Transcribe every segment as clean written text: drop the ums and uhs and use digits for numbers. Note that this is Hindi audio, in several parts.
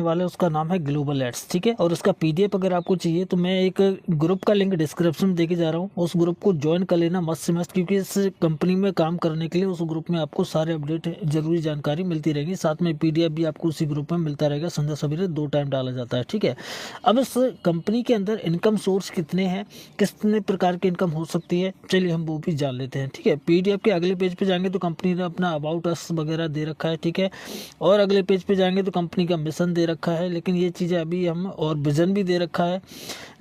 वाला है उसका नाम है ग्लोबल एड्स, ठीक है। और उसका पीडीएफ अगर आपको चाहिए तो मैं एक ग्रुप का लिंक डिस्क्रिप्शन में देके जा रहा हूँ, उस ग्रुप को ज्वाइन कर लेना मस्त से मस्त, क्योंकि इस कंपनी में काम करने के लिए उस ग्रुप में आपको सारे अपडेट जरूरी जानकारी मिलती रहेगी, साथ में पीडीएफ भी आपको उसी ग्रुप में मिलता रहेगा। संध्या सवेरे 2 टाइम डाला जाता है, ठीक है। अब इस कंपनी के अंदर इनकम सोर्स कितने हैं, कितने प्रकार की इनकम हो सकती है, चलिए हम वो भी जान लेते हैं, ठीक है। पीडीएफ के अगले पेज पे जाएंगे तो कंपनी ने अपना अबाउट अस वगैरह दे रखा है, ठीक है। और अगले पेज पे जाएंगे तो कंपनी का मिशन दे रखा है, लेकिन ये चीज़ें अभी हम, और विजन भी दे रखा है।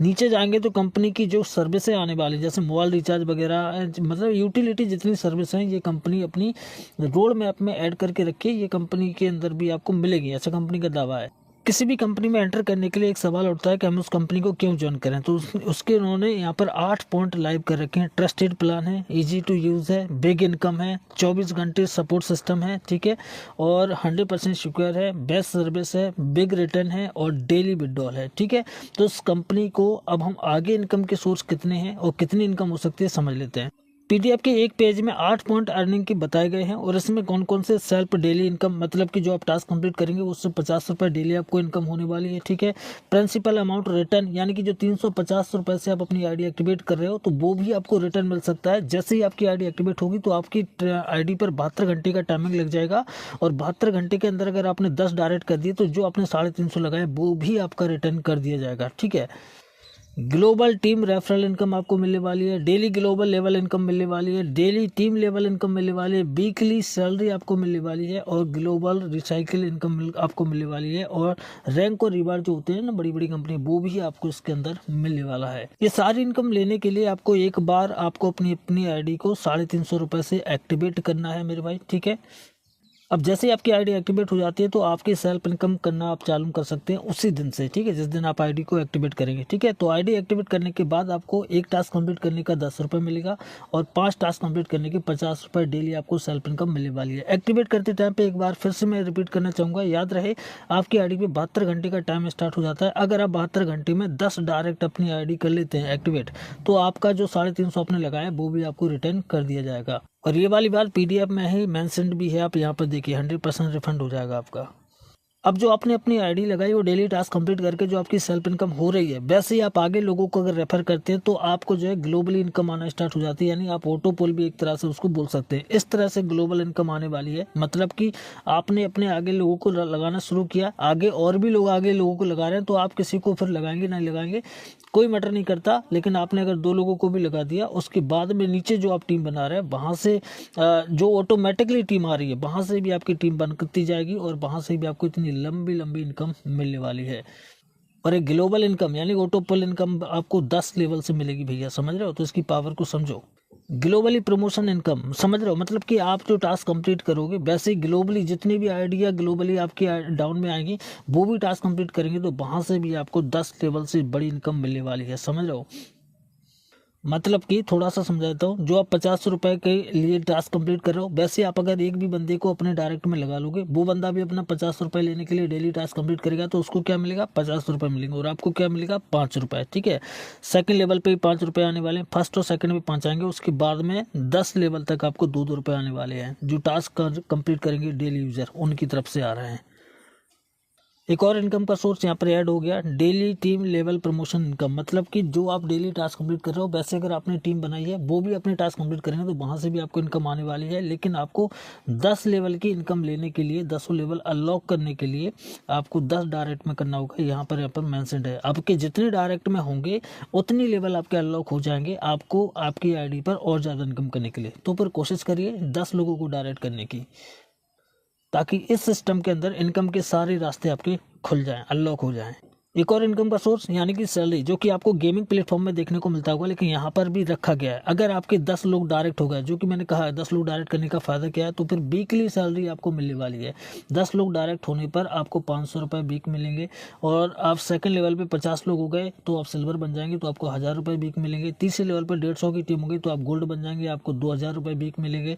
नीचे जाएंगे तो कंपनी की जो सर्विसें आने वाली जैसे मोबाइल रिचार्ज वगैरह, मतलब यूटिलिटी जितनी सर्विस हैं ये कंपनी अपनी रोड मैप में ऐड करके रखी है, ये कंपनी के अंदर भी आपको मिलेगी, ऐसा कंपनी का दावा है। किसी भी कंपनी में एंटर करने के लिए एक सवाल उठता है कि हम उस कंपनी को क्यों ज्वाइन करें, तो उसके उन्होंने यहाँ पर 8 पॉइंट लाइव कर रखे हैं। ट्रस्टेड प्लान है, इजी टू यूज़ है, बिग इनकम है, 24 घंटे सपोर्ट सिस्टम है, ठीक है, और 100% सिक्योर है, बेस्ट सर्विस है, बिग रिटर्न है और डेली विड्रॉल है, ठीक है। तो उस कंपनी को अब हम आगे इनकम के सोर्स कितने हैं और कितनी इनकम हो सकती है समझ लेते हैं। पीडीएफ के एक पेज में 8 पॉइंट अर्निंग के बताए गए हैं, और इसमें कौन कौन से सेल्फ डेली इनकम, मतलब कि जो आप टास्क कंप्लीट करेंगे उससे 50 रुपये डेली आपको इनकम होने वाली है, ठीक है। प्रिंसिपल अमाउंट रिटर्न, यानी कि जो 350 रुपये से आप अपनी आईडी एक्टिवेट कर रहे हो तो वो भी आपको रिटर्न मिल सकता है। जैसे ही आपकी आईडी एक्टिवेट होगी तो आपकी आईडी पर 72 घंटे का टाइमिंग लग जाएगा, और 72 घंटे के अंदर अगर आपने 10 डायरेक्ट कर दिए तो जो आपने 350 लगाए वो भी आपका रिटर्न कर दिया जाएगा, ठीक है। ग्लोबल टीम रेफरल इनकम आपको मिलने वाली है, डेली ग्लोबल लेवल इनकम मिलने वाली है, डेली टीम लेवल इनकम मिलने वाली है, वीकली सैलरी आपको मिलने वाली है, और ग्लोबल रिसाइकिल इनकम आपको मिलने वाली है, और रैंक और रिवार्ड जो होते हैं ना बड़ी बड़ी कंपनी, वो भी आपको इसके अंदर मिलने वाला है। ये सारी इनकम लेने के लिए आपको एक बार आपको अपनी आईडी को 350 रुपये से एक्टिवेट करना है मेरे भाई, ठीक है। अब जैसे ही आपकी आईडी एक्टिवेट हो जाती है तो आपकी सेल्फ इनकम करना आप चालू कर सकते हैं उसी दिन से, ठीक है, जिस दिन आप आईडी को एक्टिवेट करेंगे, ठीक है। तो आईडी एक्टिवेट करने के बाद आपको एक टास्क कंप्लीट करने का 10 रुपये मिलेगा, और 5 टास्क कंप्लीट करने के 50 रुपये डेली आपको सेल्फ इनकम मिलने वाली है। एक्टिवेट करते टाइम पे एक बार फिर से मैं रिपीट करना चाहूँगा, याद रहे आपकी आईडी पे 72 घंटे का टाइम स्टार्ट हो जाता है। अगर आप 72 घंटे में 10 डायरेक्ट अपनी आईडी कर लेते हैं एक्टिवेट, तो आपका जो 350 आपने लगाया वो भी आपको रिटर्न कर दिया जाएगा। और ये वाली बात पीडीएफ में ही मेंशन्ड भी है, आप यहाँ पर देखिए 100% रिफंड हो जाएगा आपका। अब जो आपने अपनी आईडी लगाई वो डेली टास्क कंप्लीट करके जो आपकी सेल्फ इनकम हो रही है, वैसे ही आप आगे लोगों को अगर रेफर करते हैं तो आपको जो है ग्लोबली इनकम आना स्टार्ट हो जाती है, यानी आप ऑटो पोल भी एक तरह से उसको बोल सकते हैं। इस तरह से ग्लोबल इनकम आने वाली है, मतलब कि आपने अपने आगे लोगों को लगाना शुरू किया, आगे और भी लोग आगे लोगों को लगा रहे हैं, तो आप किसी को फिर लगाएंगे नहीं लगाएंगे कोई मैटर नहीं करता, लेकिन आपने अगर 2 लोगों को भी लगा दिया उसके बाद में नीचे जो आप टीम बना रहे हैं वहाँ से जो ऑटोमेटिकली टीम आ रही है वहाँ से भी आपकी टीम बनती जाएगी, और वहाँ से भी आपको इतनी लंबी लंबी इनकम मिलने वाली है। और एक ग्लोबल इनकम यानी ऑटो पोल इनकम आपको 10 लेवल से मिलेगी भैया, समझ रहे हो, तो इसकी पावर को समझो। ग्लोबली प्रमोशन इनकम समझ रहे हो, मतलब कि आप जो टास्क कंप्लीट करोगे वैसे ही ग्लोबली जितनी भी आइडिया ग्लोबली आपकी डाउन में आएंगी वो भी टास्क कंप्लीट करेंगे तो वहां से भी आपको 10 लेवल से बड़ी इनकम मिलने वाली है, समझ रहे हो। मतलब कि थोड़ा सा समझाता हूँ, जो आप 50 रुपए के लिए टास्क कंप्लीट कर रहे हो वैसे आप अगर एक भी बंदे को अपने डायरेक्ट में लगा लोगे, वो बंदा भी अपना 50 रुपए लेने के लिए डेली टास्क कंप्लीट करेगा, तो उसको क्या मिलेगा 50 रुपए मिलेंगे, और आपको क्या मिलेगा 5 रुपए, ठीक है। सेकंड लेवल पे 5 रुपए आने वाले हैं, फर्स्ट और सेकंड में 5 आएंगे, उसके बाद में 10 लेवल तक आपको 2-2 रुपए आने वाले हैं, जो टास्क कंप्लीट करेंगे डेली यूजर उनकी तरफ से आ रहे हैं। एक और इनकम का सोर्स यहाँ पर ऐड हो गया, daily team level promotion income, मतलब कि जो आप डेली टास्क कंप्लीट कर रहे हो वैसे अगर आपने टीम बनाई है वो भी अपने टास्क कंप्लीट करेंगे तो वहाँ से भी आपको इनकम आने वाली है, लेकिन आपको 10 लेवल की इनकम लेने के लिए 10 लेवल अनलॉक करने के लिए आपको 10 डायरेक्ट में करना होगा। यहाँ पर मेंशन्ड है, आपके जितने डायरेक्ट में होंगे उतनी लेवल आपके अनलॉक हो जाएंगे आपको आपकी आई पर और ज़्यादा इनकम करने के लिए। तो फिर कोशिश करिए 10 लोगों को डायरेक्ट करने की, ताकि इस सिस्टम के अंदर इनकम के सारे रास्ते आपके खुल जाएं, अनलॉक हो जाएं। एक और इनकम का सोर्स यानी कि सैलरी, जो कि आपको गेमिंग प्लेटफॉर्म में देखने को मिलता होगा, लेकिन यहाँ पर भी रखा गया है। अगर आपके 10 लोग डायरेक्ट हो गए, जो कि मैंने कहा है 10 लोग डायरेक्ट करने का फायदा क्या है, तो फिर वीकली सैलरी आपको मिलने वाली है। 10 लोग डायरेक्ट होने पर आपको 500 रुपये वीक मिलेंगे, और आप सेकंड लेवल पे 50 लोग हो गए तो आप सिल्वर बन जाएंगे तो आपको 1000 रुपये वीक मिलेंगे। तीसरे लेवल पर 150 की टीम होगी तो आप गोल्ड बन जाएंगे, आपको 2000 रुपये वीक मिलेंगे।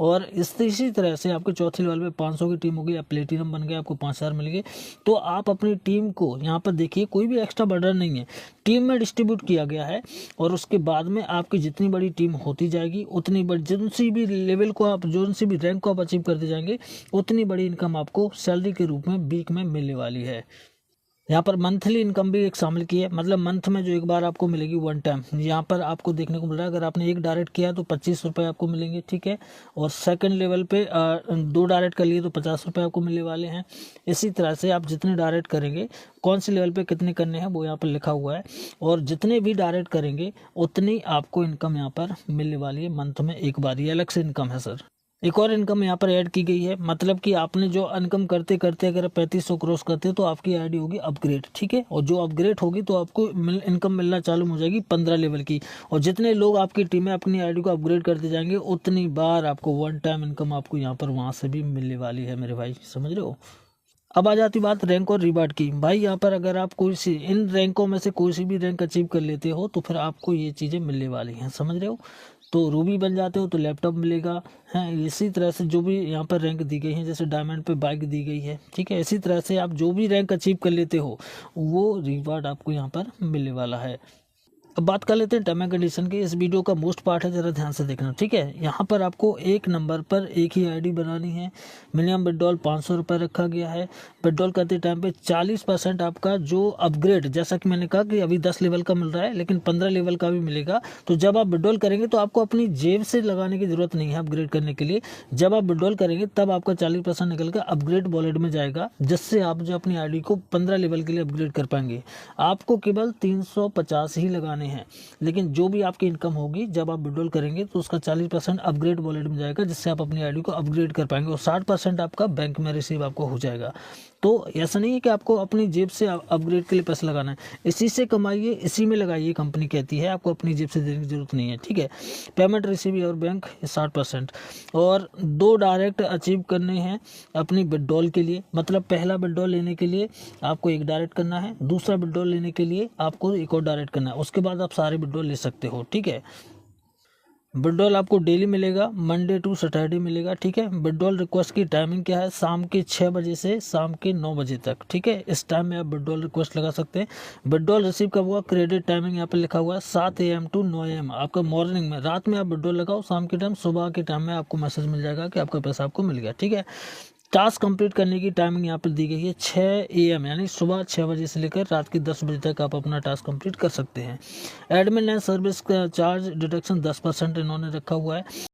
और इसी तरह से आपके चौथे लेवल पर 500 की टीम होगी, आप प्लेटिनम बन गए, आपको 5000 मिलेंगे। तो आप अपनी टीम को यहाँ पर देखिए कोई भी एक्स्ट्रा बर्डन नहीं है, टीम में डिस्ट्रीब्यूट किया गया है और उसके बाद में आपकी जितनी बड़ी टीम होती जाएगी उतनी बड़ी, जिन सी भी लेवल को आप, जो सी भी रैंक को आप अचीव करते जाएंगे उतनी बड़ी इनकम आपको सैलरी के रूप में वीक में मिलने वाली है। यहाँ पर मंथली इनकम भी एक शामिल की है, मतलब मंथ में जो एक बार आपको मिलेगी वन टाइम, यहाँ पर आपको देखने को मिल रहा है। अगर आपने एक डायरेक्ट किया तो 25 रुपये आपको मिलेंगे, ठीक है। और सेकंड लेवल पे 2 डायरेक्ट कर लिए तो 50 रुपये आपको मिलने वाले हैं। इसी तरह से आप जितने डायरेक्ट करेंगे, कौन से लेवल पे कितने करने हैं वो यहाँ पर लिखा हुआ है, और जितने भी डायरेक्ट करेंगे उतनी आपको इनकम यहाँ पर मिलने वाली है मंथ में एक बार। ये अलग से इनकम है सर। एक और इनकम यहाँ पर ऐड की गई है, मतलब कि आपने जो इनकम करते करते अगर 3500 क्रॉस करते तो आपकी आईडी होगी अपग्रेड, ठीक है। और जो अपग्रेड होगी तो आपको इनकम मिलना चालू हो जाएगी 15 लेवल की। और जितने लोग आपकी टीम में अपनी आईडी को अपग्रेड करते जाएंगे उतनी बार आपको वन टाइम इनकम आपको यहाँ पर वहाँ से भी मिलने वाली है मेरे भाई, समझ रहे हो। अब आ जाती बात रैंक और रिवार्ड की। भाई यहाँ पर अगर आप कोई सी इन रैंकों में से कोई सी भी रैंक अचीव कर लेते हो तो फिर आपको ये चीज़ें मिलने वाली हैं, समझ रहे हो। तो रूबी बन जाते हो तो लैपटॉप मिलेगा, है। इसी तरह से जो भी यहाँ पर रैंक दी गई है, जैसे डायमंड पे बाइक दी गई है, ठीक है। इसी तरह से आप जो भी रैंक अचीव कर लेते हो वो रिवार्ड आपको यहाँ पर मिलने वाला है। अब बात कर लेते हैं टर्म एंड कंडीशन की। इस वीडियो का मोस्ट पार्ट है, जरा ध्यान से देखना, ठीक है। यहाँ पर आपको एक नंबर पर एक ही आईडी बनानी है। मिनिमम विड्रॉल 500 रुपये रखा गया है। विड्रॉल करते टाइम पे 40% आपका जो अपग्रेड, जैसा कि मैंने कहा कि अभी 10 लेवल का मिल रहा है लेकिन 15 लेवल का भी मिलेगा। तो जब आप विड्रॉल करेंगे तो आपको अपनी जेब से लगाने की जरूरत नहीं है अपग्रेड करने के लिए। जब आप विड्रॉल करेंगे तब आपका 40% निकल कर अपग्रेड वॉलेट में जाएगा, जिससे आप जो अपनी आईडी को 15 लेवल के लिए अपग्रेड कर पाएंगे। आपको केवल 350 ही लगाने हैं, लेकिन जो भी आपकी इनकम होगी जब आप विड्रॉल करेंगे तो उसका 40% अपग्रेड वॉलेट में जाएगा, जिससे आप अपनी आईडी को अपग्रेड कर पाएंगे। और 60% आपका बैंक में रिसीव आपको हो जाएगा। तो ऐसा नहीं है कि आपको अपनी जेब से अपग्रेड के लिए पैसा लगाना है, इसी से कमाइए, इसी में लगाइए, कंपनी कहती है। आपको अपनी जेब से देने की जरूरत नहीं है, ठीक है। Payment receive your bank 60%। और 2 डायरेक्ट अचीव करने हैं अपनी विड्रॉल के लिए, मतलब पहला विड्रॉल लेने के लिए आपको एक डायरेक्ट करना है, दूसरा विड्रॉल लेने के लिए आपको एक और डायरेक्ट करना है। उसके बाद आप सारे विड्रॉल ले सकते हो, ठीक है। विड्रॉल आपको डेली मिलेगा, मंडे टू सैटरडे मिलेगा, ठीक है। विड्रॉल रिक्वेस्ट की टाइमिंग क्या है, शाम के 6 बजे से शाम के 9 बजे तक, ठीक है। इस टाइम में आप विड्रॉल रिक्वेस्ट लगा सकते हैं। विड्रॉल रिसीव कब हुआ, क्रेडिट टाइमिंग यहाँ पे लिखा हुआ है 7 AM to 9 AM आपका मॉर्निंग में। रात में आप विड्रॉल लगाओ, शाम के टाइम, सुबह के टाइम में आपको मैसेज मिल जाएगा कि आपका पैसा आपको मिल गया, ठीक है। टास्क कंप्लीट करने की टाइमिंग यहाँ पर दी गई है 6 AM, यानी सुबह 6 बजे से लेकर रात के 10 बजे तक आप अपना टास्क कंप्लीट कर सकते हैं। एडमिन एंड सर्विस का चार्ज डिडक्शन 10% इन्होंने रखा हुआ है।